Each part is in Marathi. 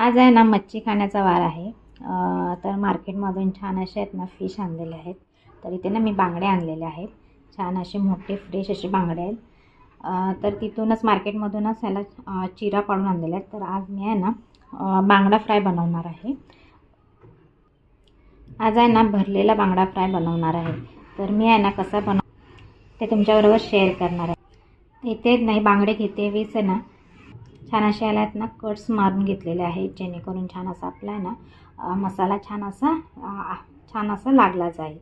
आज आहे ना मच्छी खाण्याचा वार आहे. तर मार्केटमधून छान असे आहेत ना फिश आणलेले आहेत. तर इथे ना मी बांगडे आणलेले आहेत. छान असे मोठे फ्रेश असे बांगडे आहेत. तर तिथूनच मार्केटमधूनच ह्याला चिरा पाडून आणलेले आहेत. तर आज मी आहे ना बांगडा फ्राय बनवणार आहे. आज आहे ना भरलेला बांगडा फ्राय बनवणार आहे. तर मी आहे ना कसा ते तुमच्याबरोबर शेअर करणार आहे. इथे नाही बांगडे घेते 20 आहे ना छान असे याला आहेत ना कट्स मारून घेतलेले आहेत, जेणेकरून छान असा आपला आहे ना मसाला छान असा लागला जाईल.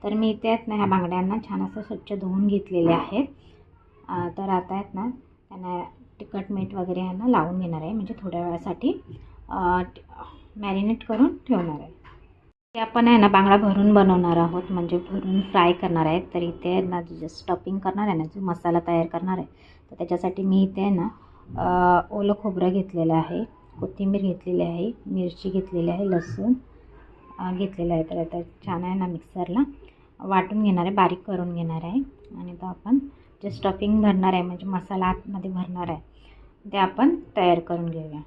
तर मी इथे आहेत ना ह्या बांगड्यांना छान असं स्वच्छ धुवून घेतलेले आहेत. तर आता आहेत ना त्यांना तिखट मीठ वगैरे यांना लावून घेणार आहे, म्हणजे थोड्या वेळासाठी मॅरिनेट करून ठेवणार आहे. ते आपण आहे ना बांगडा भरून बनवणार आहोत, म्हणजे भरून फ्राय करणार आहे. तर इथे आहे ना जे स्टफिंग करणार आहे ना, जो मसाला तयार करणार आहे, तर त्याच्यासाठी मी इथे आहे ना ओलं खोबरं घेतलेलं आहे, कोथिंबीर घेतलेली आहे, मिरची घेतलेली आहे, लसूण घेतलेलं आहे. तर आता छान आहे ना मिक्सरला वाटून घेणार आहे, बारीक करून घेणार आहे. आणि तो आपण जे स्टफिंग भरणार आहे, म्हणजे मसाला आतमध्ये भरणार आहे, ते आपण तयार करून घेऊया.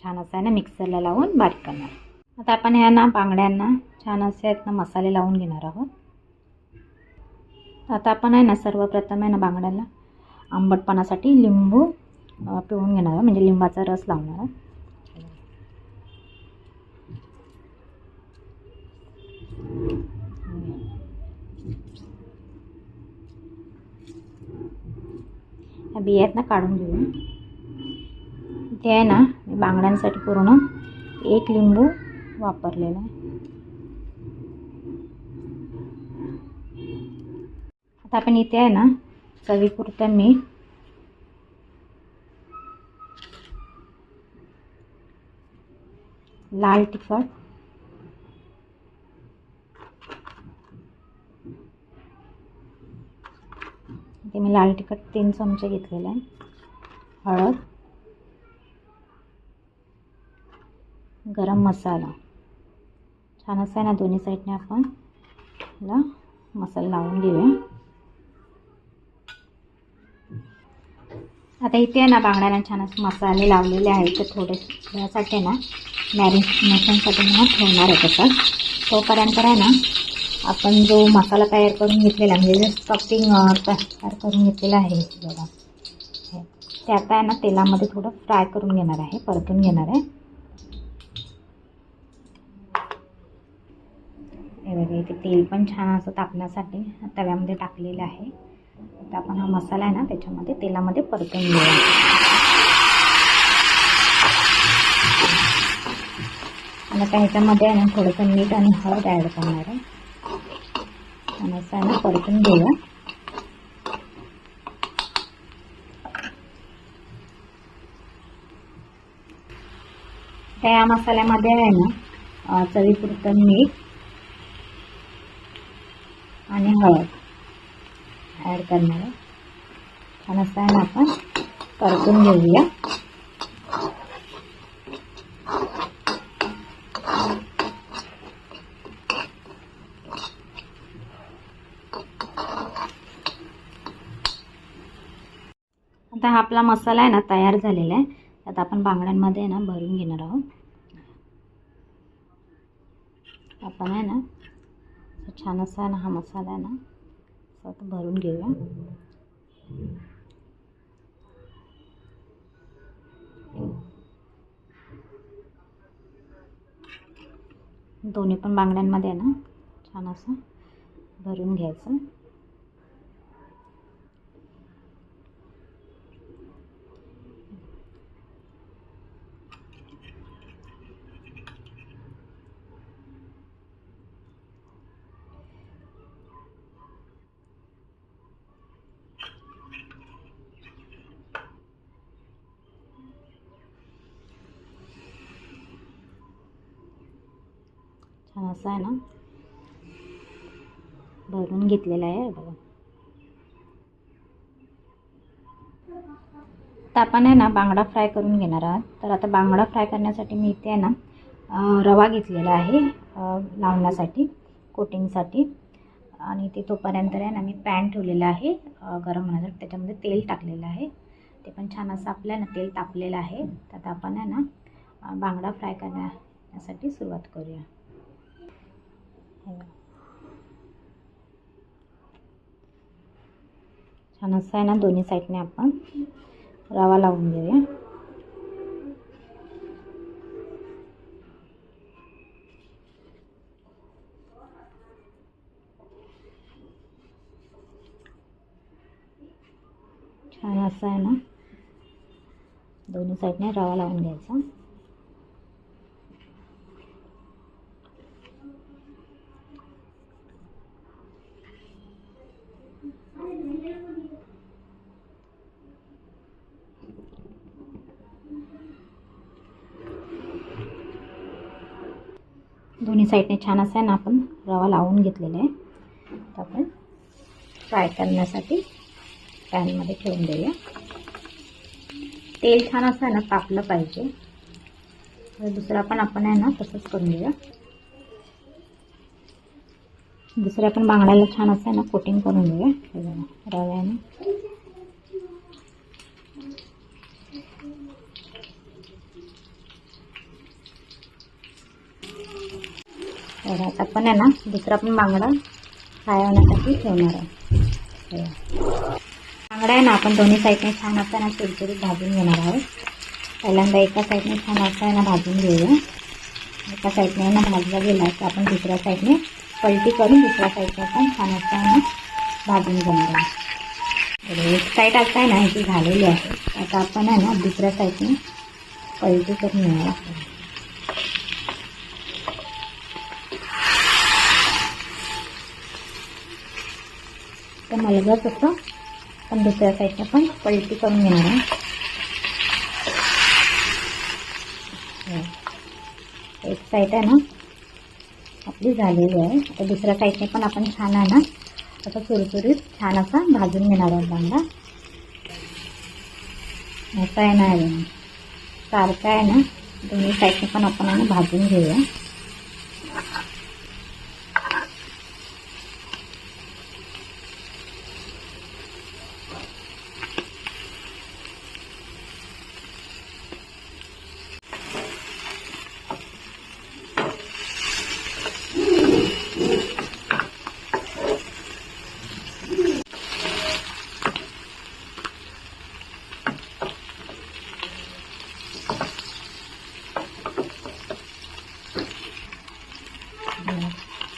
छान असं आहे ना मिक्सरला लावून बारीक करणार. आता आपण ह्या ना बांगड्यांना छान असे आहेत ना मसाले लावून घेणार आहोत. आता आपण आहे ना सर्वप्रथम आहे ना बांगड्याला आंबटपणासाठी लिंबू पिळून घेणार आहे, म्हणजे लिंबाचा रस लावणार आहे. ह्या बिया आहेत ना काढून घेऊया. इथे आहे ना बांगड्यांसाठी पूर्ण 1 लिंबू वापरलेला आहे. आता आपण इथे आहे ना चवीपुरतं मीठ, लाल तिखट, इथे मी लाल तिखट 3 चमचे घेतलेलं आहे, हळद, गरम मसाला, छान असं आहे ना दोन्ही साईडने आपण ह्याला मसाला लावून घेऊया. आता इथे ना बांगड्यांना छान असे मसाले लावलेले आहेत. तर थोड्यासाठी ना मॅरिनेशनसाठी ना ठेवणार आहे. तसंच तोपर्यंत आहे ना आपण जो मसाला तयार करून घेतलेला, म्हणजे जे स्टफिंग तयार करून घेतलेलं आहे बघा, ते आता आहे ना तेलामध्ये थोडं फ्राय करून घेणार आहे, परतून घेणार आहे. हे बघा इथे तेल पण छान असं तापण्यासाठी तव्यामध्ये टाकलेलं आहे. आता आपण हा मसाला आहे ना त्याच्यामध्ये तेलामध्ये परतून घेऊया. आणि आता ह्याच्यामध्ये आहे ना थोडंसं मीठ आणि हळद ॲड करणार आहे, आणि असं आहे ना परतून घेऊया. त्या मसाल्यामध्ये आहे ना चवीपुरतं मीठ आणि हळद ॲड करणार आहे. छान असं आहे ना आपण परतून घेऊया. आता हा आपला मसाला आहे ना तयार झालेला आहे. आता आपण बांगड्यांमध्ये ना भरून घेणार आहोत. आपण आहे ना छान असा ना हा मसाला आहे ना असं भरून घेऊया. दोन्ही पण बांगड्यांमध्ये ना छान असं भरून घ्यायचं. छान असं आहे ना भरून घेतलेलं आहे बघा. तर आपण आहे ना बांगडा फ्राय करून घेणार आहात. तर आता बांगडा फ्राय करण्यासाठी मी इथे आहे ना रवा घेतलेला आहे लावण्यासाठी, कोटिंगसाठी. आणि ते तोपर्यंत आहे ना मी पॅन ठेवलेला आहे गरम होण्यासाठी, त्याच्यामध्ये तेल टाकलेलं आहे. ते पण छान असं आपलं ना तेल तापलेलं आहे. तर आता आपण आहे ना बांगडा फ्राय करण्यासाठी सुरुवात करूया. छान असं आहे ना, दोन्ही साईडने आपण रवा लावून घेऊया. छान असं आहे ना, दोन्ही साईडने रवा लावून घ्यायचा. दोन्ही साईडने छान असं आहे ना, आपण रवा लावून घेतलेला आहे. तर आपण फ्राय करण्यासाठी पॅनमध्ये ठेवून देऊया. तेल छान असं आहे ना, तापलं पाहिजे. दुसरा पण आपण आहे ना तसंच करून देऊया. दुसऱ्या पण बांगड्याला छान असं आहे ना कोटिंग करून देऊया रव्याने. तर आता आपण आहे ना दुसरा पण बांगडा फ्राय होण्यासाठी ठेवणार आहे. बांगडा आहे ना आपण दोन्ही साईडने छान असं आहे ना चुरचुरीत भाजून घेणार आहोत. पहिल्यांदा एका साईडने छान असं आहे ना भाजून घेऊया. एका साईडने ना भाजला गेला तर आपण दुसऱ्या साईडने पलटी करून दुसऱ्या साईडने पण छान असं आहे ना भाजून घेणार आहे. एक साईड असं आहे ना ह्याची झालेली आहे. आता आपण आहे ना दुसऱ्या साईडने पलटी करून घेणार आहोत. तर मलगत असं पण दुसऱ्या साईडने पण पलटी करून घेणार आहे. एक साईड आहे ना आपली झालेली आहे. आता दुसऱ्या साईडने पण आपण छान आहे ना असं चुरचुरीत छान असा भाजून घेणार आहोत बांगडा. असं आहे ना सारखं आहे ना दोन्ही साईडने पण आपण आहे ना भाजून घेऊया.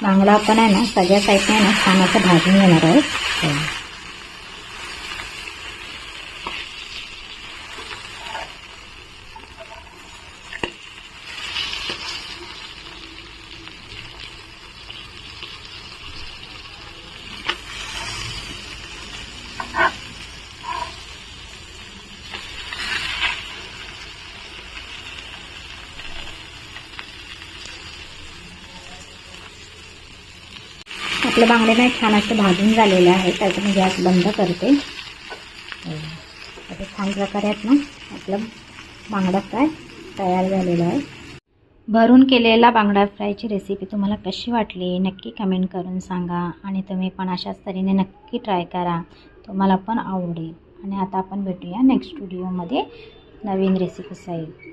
बांगडा आपण आहे ना सगळ्या साईडने ना छान असं भाजून घेणार आहोत. आपले बांगडे नाही छान असे भाजून झालेले आहेत. त्याचं मी गॅस बंद करते. आता छान प्रकारे आहेत ना आपलं बांगडा फ्राय तयार झालेला आहे. भरून केलेला बांगडा फ्रायची रेसिपी तुम्हाला कशी वाटली नक्की कमेंट करून सांगा. आणि तुम्ही पण अशाच तऱ्हेने नक्की ट्राय करा, तुम्हाला पण आवडेल. आणि आता आपण भेटूया नेक्स्ट व्हिडिओमध्ये नवीन रेसिपी सहित.